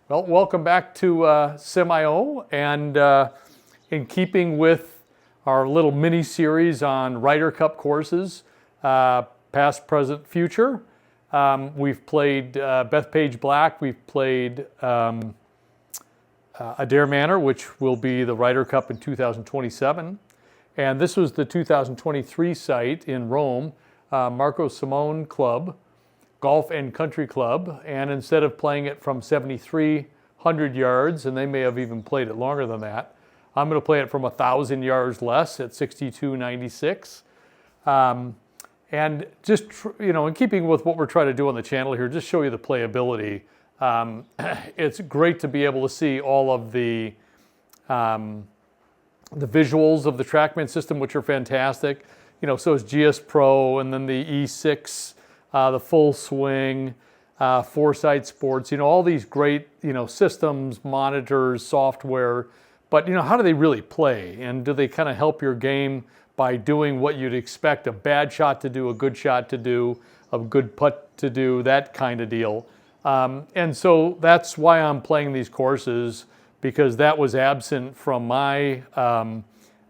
Well, welcome back to Simone, and in keeping with our little mini series on Ryder Cup courses, past, present, future, we've played Bethpage Black, we've played Adair Manor, which will be the Ryder Cup in 2027, and this was the 2023 site in Rome, Marco Simone Club. Golf and Country Club, and instead of playing it from 7,300 yards, and they may have even played it longer than that, I'm going to play it from 1,000 yards less at 62.96. And just, in keeping with what we're trying to do on the channel here, just show you the playability. It's great to be able to see all of the visuals of the TrackMan system, which are fantastic. So is GS Pro, and then the E6, the Full Swing, Foresight Sports, all these great, systems, monitors, software, but, how do they really play? And do they kind of help your game by doing what you'd expect a bad shot to do, a good shot to do, a good putt to do, that kind of deal. And so that's why I'm playing these courses, because that was absent from my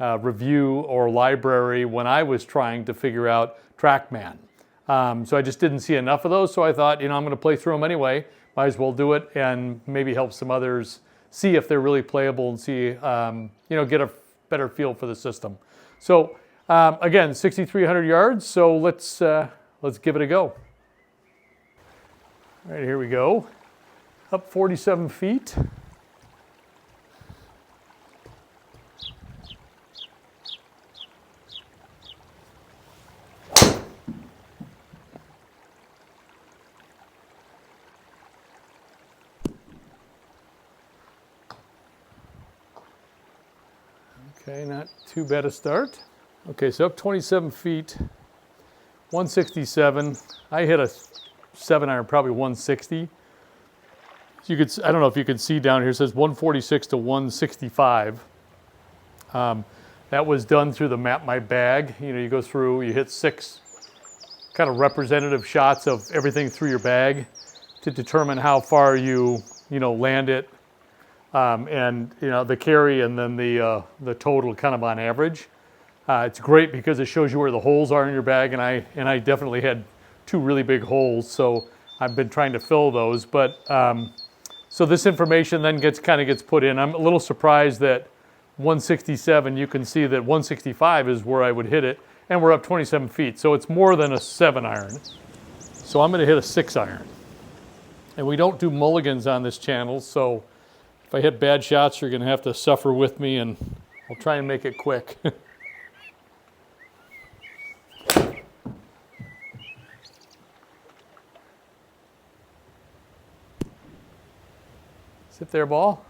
review or library when I was trying to figure out TrackMan. So I just didn't see enough of those, so I thought, I'm going to play through them anyway. Might as well do it and maybe help some others see if they're really playable and see, get a better feel for the system. So again, 6,300 yards, so let's give it a go. All right, here we go. Up 47 feet. Okay, not too bad a start. Okay, so up 27 feet, 167. I hit a 7-iron, probably 160. I don't know if you can see down here, it says 146 to 165. That was done through the Map My Bag. You go through, you hit 6 kind of representative shots of everything through your bag to determine how far you land it. And the carry and then the total kind of on average. It's great because it shows you where the holes are in your bag, and I definitely had 2 really big holes, so I've been trying to fill those. But so this information then gets put in. I'm a little surprised that 167. You can see that 165 is where I would hit it, and we're up 27 feet, so it's more than a 7-iron. So I'm going to hit a 6-iron, and we don't do mulligans on this channel, so if I hit bad shots, you're going to have to suffer with me, and I'll try and make it quick. Sit there, ball.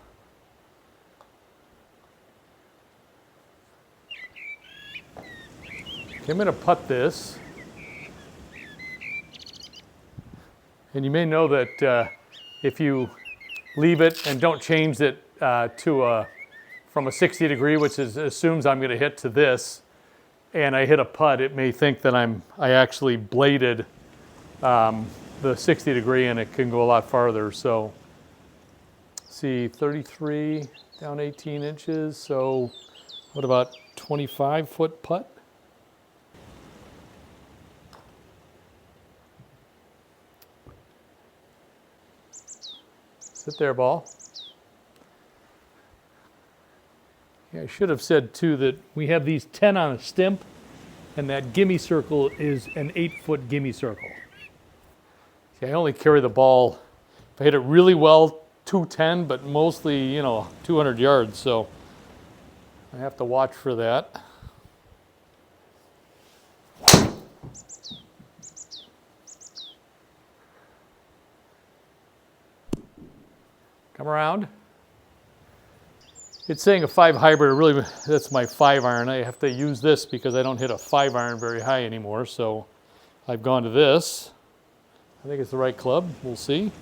Okay, I'm going to putt this. And you may know that if you leave it and don't change it from a 60 degree, which assumes I'm going to hit to this, and I hit a putt, it may think that I actually bladed the 60 degree, and it can go a lot farther. So see, 33 down 18 inches. So what about 25-foot putt? Sit there, ball. Yeah, I should have said, too, that we have these 10 on a stimp, and that gimme circle is an 8-foot gimme circle. See, I only carry the ball, if I hit it really well, 210, but mostly, 200 yards, so I have to watch for that. Come around. It's saying a 5 hybrid. Really, that's my 5-iron. I have to use this because I don't hit a 5-iron very high anymore. So I've gone to this. I think it's the right club. We'll see.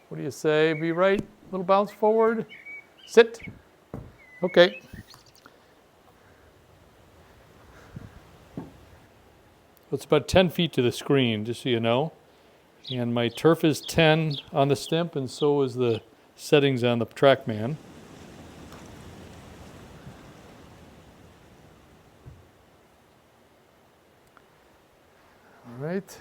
What do you say? Be right. Little bounce forward. Sit. Okay. It's about 10 feet to the screen, just so you know. And my turf is 10 on the stimp, and so is the settings on the TrackMan. All right.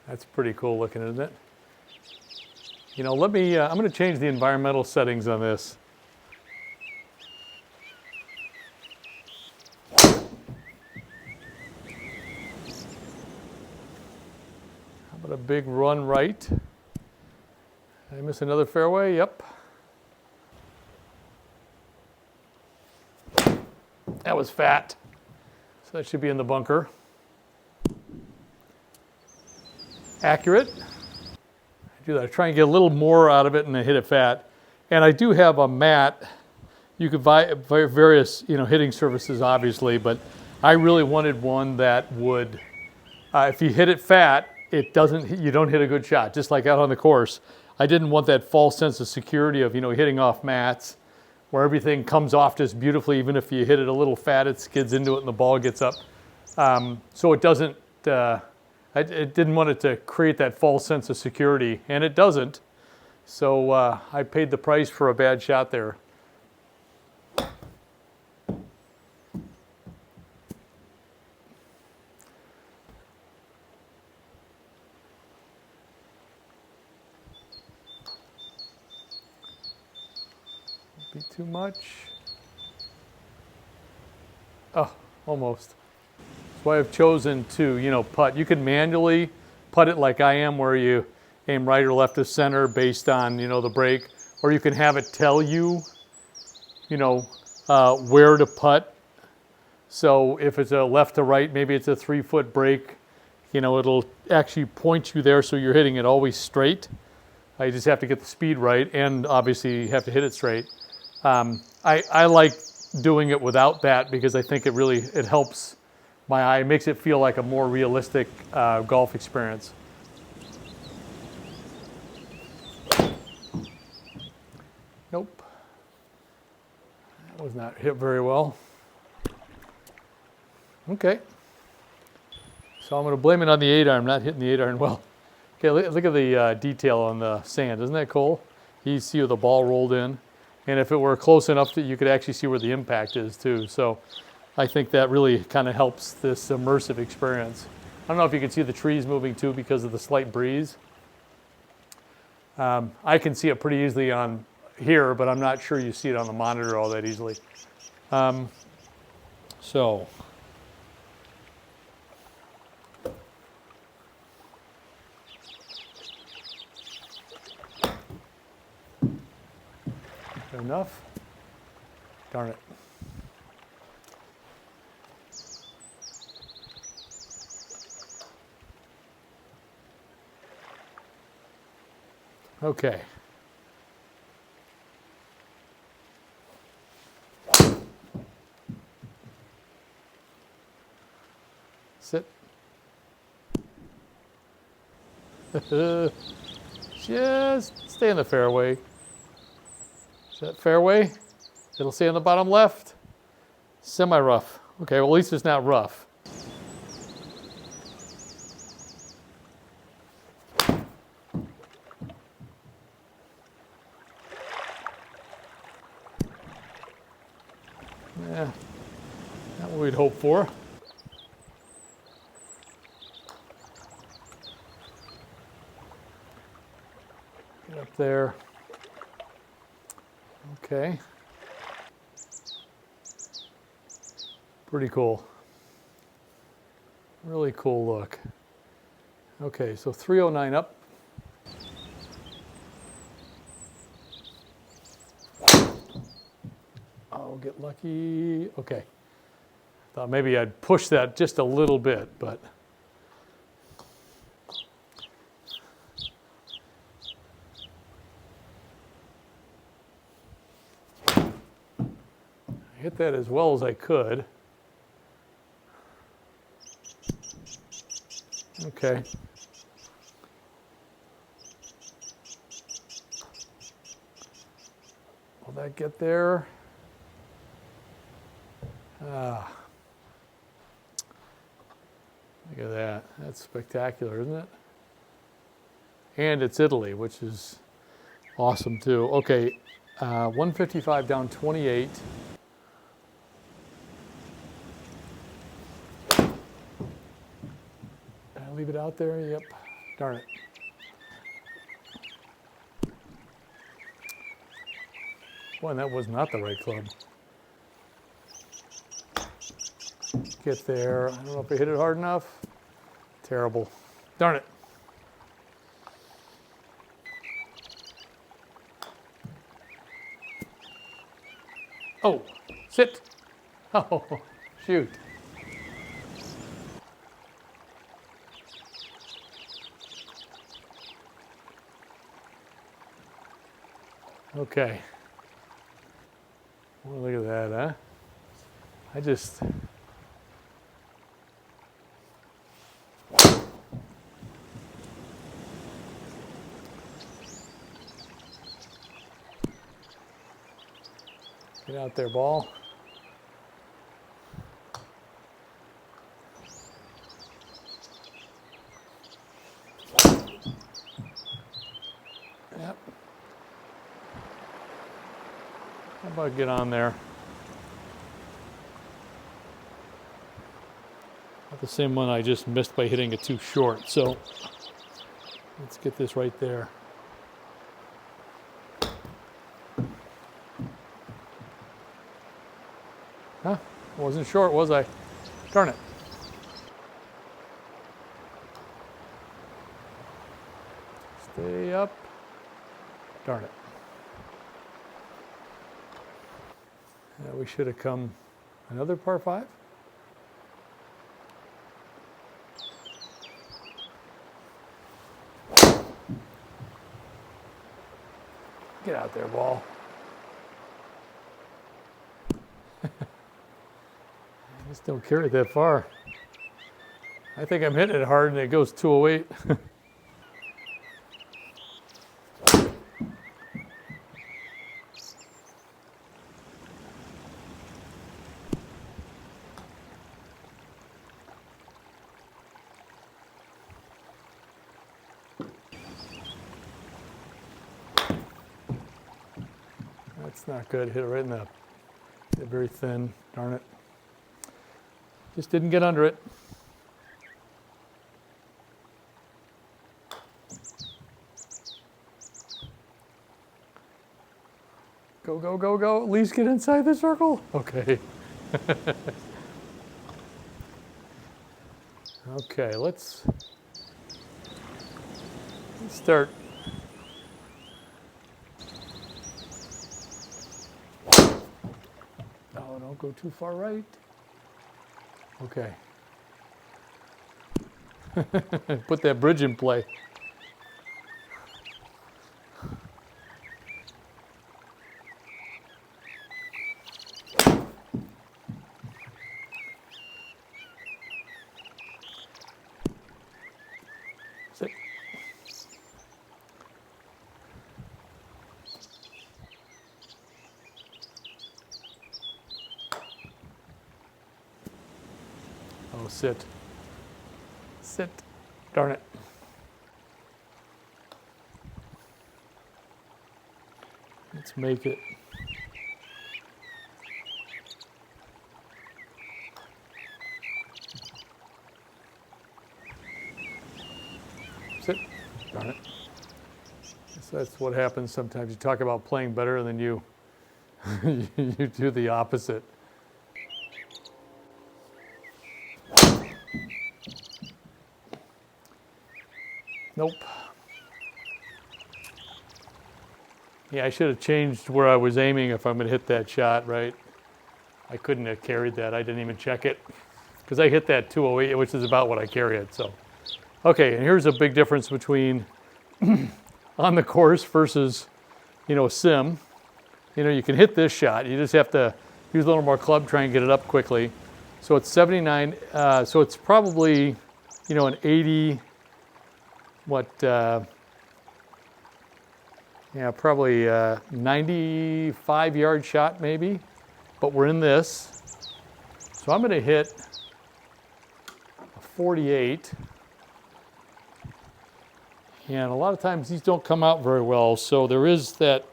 That's pretty cool looking, isn't it? You know, let me, I'm going to change the environmental settings on this. How about a big run right? Did I miss another fairway? Yep. That was fat. So that should be in the bunker. Accurate. I do that. I try and get a little more out of it and I hit it fat. And I do have a mat. You could buy various, hitting surfaces, obviously, but I really wanted one that would, if you hit it fat, you don't hit a good shot, just like out on the course. I didn't want that false sense of security of, hitting off mats where everything comes off just beautifully. Even if you hit it a little fat, it skids into it and the ball gets up. So it doesn't, I didn't want it to create that false sense of security, and it doesn't. So I paid the price for a bad shot there. Be too much. Oh, almost. That's why I've chosen to, putt. You can manually putt it like I am, where you aim right or left of center based on, the break. Or you can have it tell you, where to putt. So if it's a left to right, maybe it's a 3-foot break, it'll actually point you there so you're hitting it always straight. You just have to get the speed right, and obviously you have to hit it straight. I like doing it without that because I think it helps my eye. It makes it feel like a more realistic golf experience. Nope. That was not hit very well. Okay. So I'm going to blame it on the 8-iron, not hitting the 8-iron well. Okay, look at the detail on the sand. Isn't that cool? You see where the ball rolled in. And if it were close enough that you could actually see where the impact is too. So I think that really kind of helps this immersive experience. I don't know if you can see the trees moving too because of the slight breeze. I can see it pretty easily on here, but I'm not sure you see it on the monitor all that easily. So. Enough? Darn it. Okay. Sit. Just stay in the fairway. Is that fairway? It'll stay on the bottom left. Semi-rough. Okay, well at least it's not rough. Yeah, not what we'd hope for. Get up there. Okay. Pretty cool. Really cool look. Okay, so 309 up. I'll get lucky. Okay. Thought maybe I'd push that just a little bit, but hit that as well as I could. Okay. Will that get there? Ah. Look at that. That's spectacular, isn't it? And it's Italy, which is awesome too. Okay, 155 down 28. Leave it out there? Yep. Darn it. Boy, that was not the right club. Get there. I don't know if I hit it hard enough. Terrible. Darn it. Oh, sit. Oh, shoot. Okay. Well, look at that, huh? I just... Get out there, ball. Yep. How about get on there? Not the same one I just missed by hitting it too short. So let's get this right there. Huh? Wasn't short, was I? Darn it. Stay up. Darn it. We should have come another par 5. Get out there, ball. I just don't carry it that far. I think I'm hitting it hard and it goes 208. That's not good. Hit it right in the very thin. Darn it. Just didn't get under it. Go, go, go, go. At least get inside the circle. Okay. Okay, let's start. Oh, don't go too far right. Okay. Put that bridge in play. Sit. Oh, sit. Sit. Darn it. Let's make it. Sit. Darn it. So that's what happens sometimes. You talk about playing better and then you you do the opposite. Nope. Yeah, I should have changed where I was aiming if I'm going to hit that shot, right? I couldn't have carried that. I didn't even check it because I hit that 208, which is about what I carry it. So, okay, and here's a big difference between on the course versus, sim. You can hit this shot. You just have to use a little more club, try and get it up quickly. So it's 79. So it's probably you know, an 80, yeah, probably 95-yard shot maybe, but we're in this. So I'm going to hit a 48. And a lot of times these don't come out very well, so there is that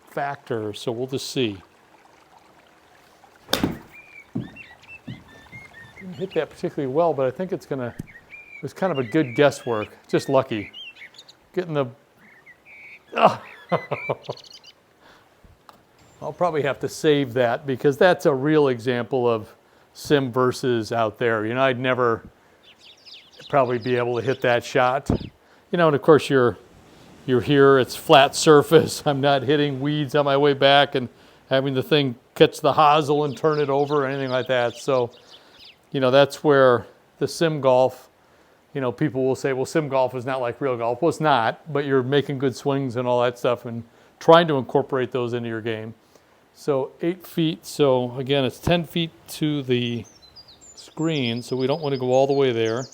factor, so we'll just see. Didn't hit that particularly well, but I think it's gonna, it was kind of a good guesswork, just lucky. Getting the, oh. I'll probably have to save that because that's a real example of sim versus out there. You know, I'd never probably be able to hit that shot. You know, and of course you're here, it's flat surface. I'm not hitting weeds on my way back and having the thing catch the hosel and turn it over or anything like that. So, you know, that's where the sim golf, you know, people will say, well, sim golf is not like real golf. Well, it's not, but you're making good swings and all that stuff and trying to incorporate those into your game. So 8 feet, so again, it's 10 feet to the screen, so we don't want to go all the way there.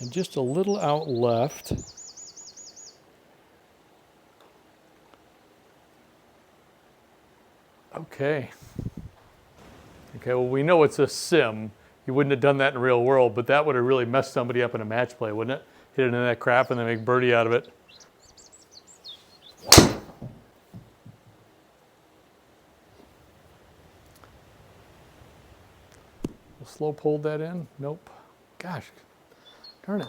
And just a little out left. Okay. Okay, well, we know it's a sim. You wouldn't have done that in the real world, but that would have really messed somebody up in a match play, wouldn't it? Hit it into that crap and then make birdie out of it. We'll slow pulled that in. Nope. Gosh, darn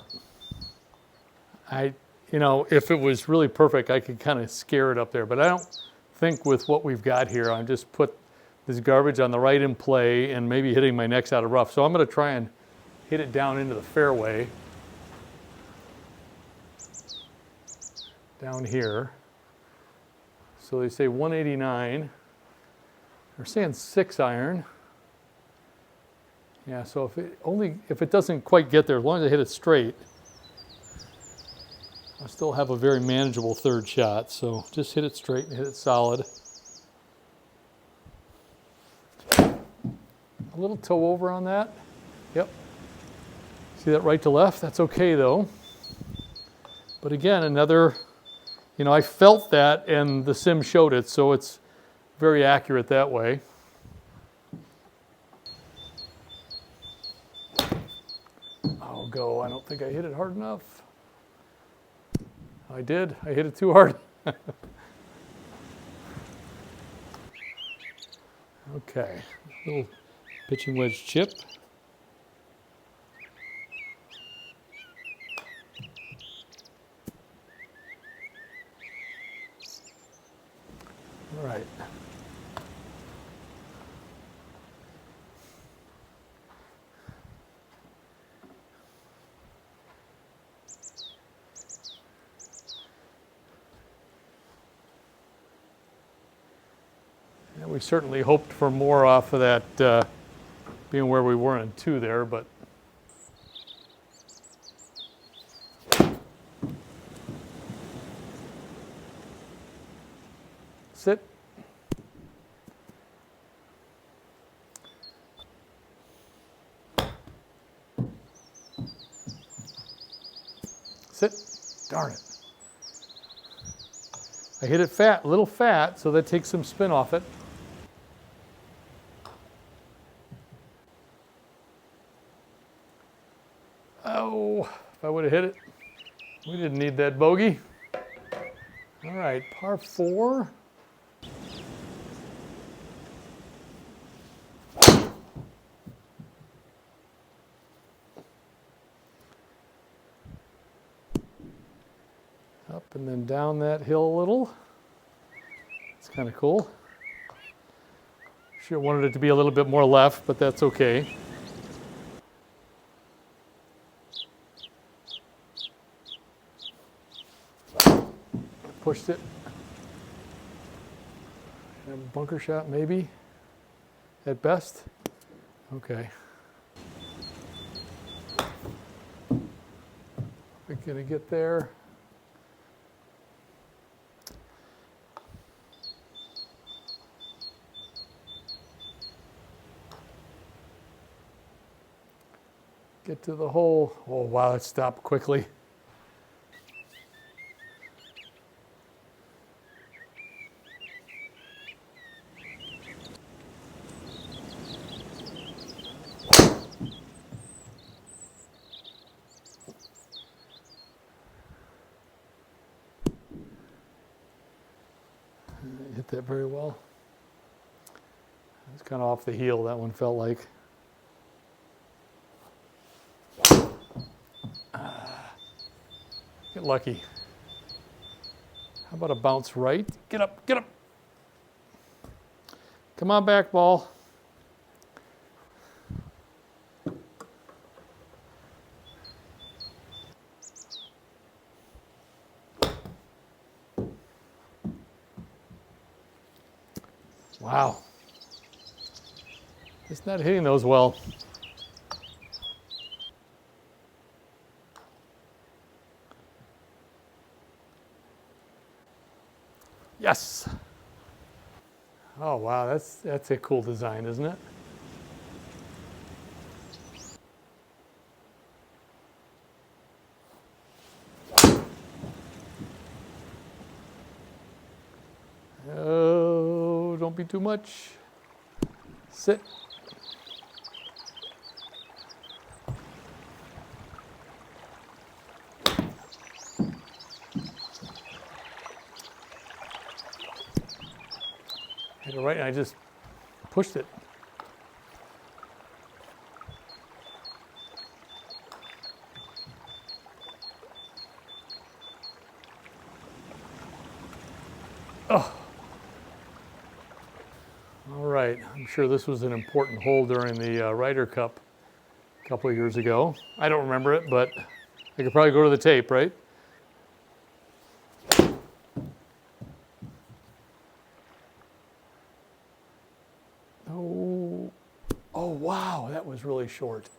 it. You know, if it was really perfect, I could kind of scare it up there, but I don't think with what we've got here, I just put this garbage on the right in play and maybe hitting my necks out of rough. So I'm going to try and hit it down into the fairway. Down here. So they say 189. They're saying 6 iron. Yeah, so if it doesn't quite get there, as long as I hit it straight, I still have a very manageable third shot. So just hit it straight and hit it solid. A little toe over on that. Yep. See that right to left? That's okay though. But again, another, you know, I felt that and the sim showed it, so it's very accurate that way. I'll go. I don't think I hit it hard enough. I did. I hit it too hard. Okay. Little pitching wedge chip. All right. And we certainly hoped for more off of that, being where we were in 2 there, but sit. Sit. Darn it. I hit it fat, a little fat, so that takes some spin off it. Oh, if I would have hit it, we didn't need that bogey. All right, par 4. Up and then down that hill a little. It's kind of cool. Sure wanted it to be a little bit more left, but that's okay. Pushed it. A bunker shot maybe, at best. Okay. We're gonna get there. Get to the hole. Oh, wow, it stopped quickly. Hit that very well. It's kind of off the heel, that one felt like. Get lucky. How about a bounce right? Get up, get up. Come on back, ball. Wow. Just not hitting those well. Yes. Oh wow, that's a cool design, isn't it? Oh, don't be too much. Sit. Hit it right, and I just pushed it. Oh. All right, I'm sure this was an important hole during the Ryder Cup a couple of years ago. I don't remember it, but I could probably go to the tape, right? Oh, oh wow, that was really short.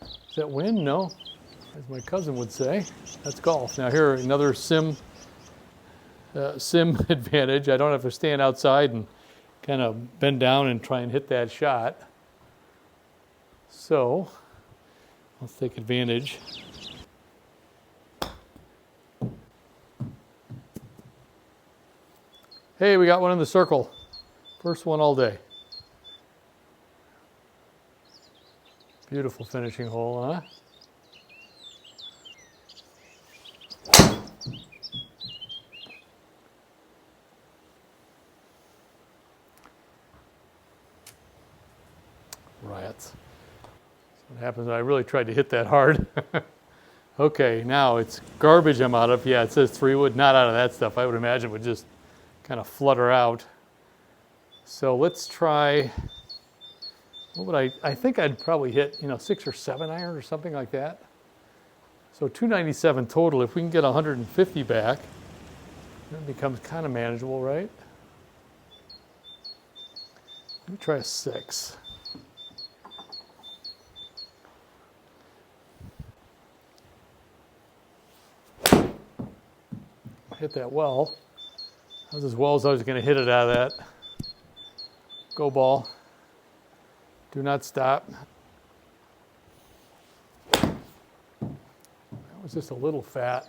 Is that wind? No, as my cousin would say. That's golf. Now here, another sim advantage. I don't have to stand outside and kind of bend down and try and hit that shot. So let's take advantage. Hey, we got one in the circle. First one all day. Beautiful finishing hole, huh? Riots. That's what happens when I really tried to hit that hard. Okay, now it's garbage I'm out of. Yeah, it says 3-wood, not out of that stuff. I would imagine it would just kind of flutter out. So let's try, what would I think I'd probably hit, 6 or 7 iron or something like that. So 297 total. If we can get 150 back, that becomes kind of manageable, right? Let me try a 6. Hit that well. That was as well as I was going to hit it out of that. Go ball. Do not stop. That was just a little fat,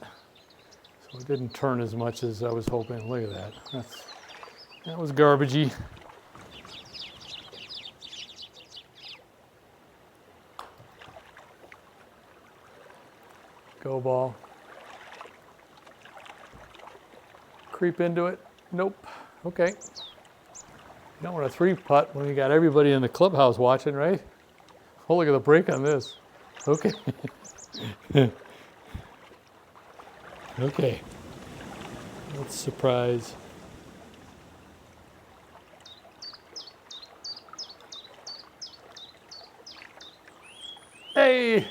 so it didn't turn as much as I was hoping. Look at that. That was garbagey. Go ball. Creep into it. Nope. Okay. You don't want a 3-putt when you got everybody in the clubhouse watching, right? Oh, look at the break on this. Okay. Okay. Let's surprise. Hey!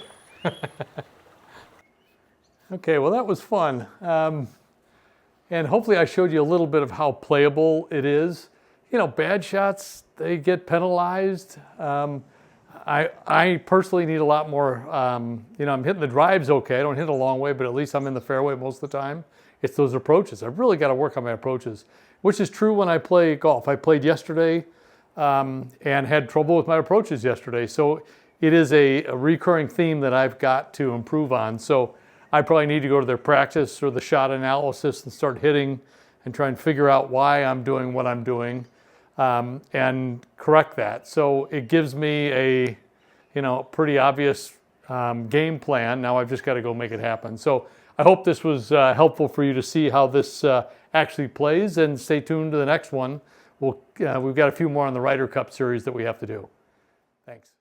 Okay, well that was fun. And hopefully I showed you a little bit of how playable it is. Bad shots, they get penalized. I personally need a lot more, I'm hitting the drives okay. I don't hit a long way, but at least I'm in the fairway most of the time. It's those approaches. I've really got to work on my approaches, which is true when I play golf. I played yesterday and had trouble with my approaches yesterday. So it is a recurring theme that I've got to improve on. So I probably need to go to their practice or the shot analysis and start hitting and try and figure out why I'm doing what I'm doing, and correct that. So it gives me a, pretty obvious game plan. Now I've just got to go make it happen. So I hope this was helpful for you to see how this actually plays, and stay tuned to the next one. We've got a few more on the Ryder Cup series that we have to do. Thanks.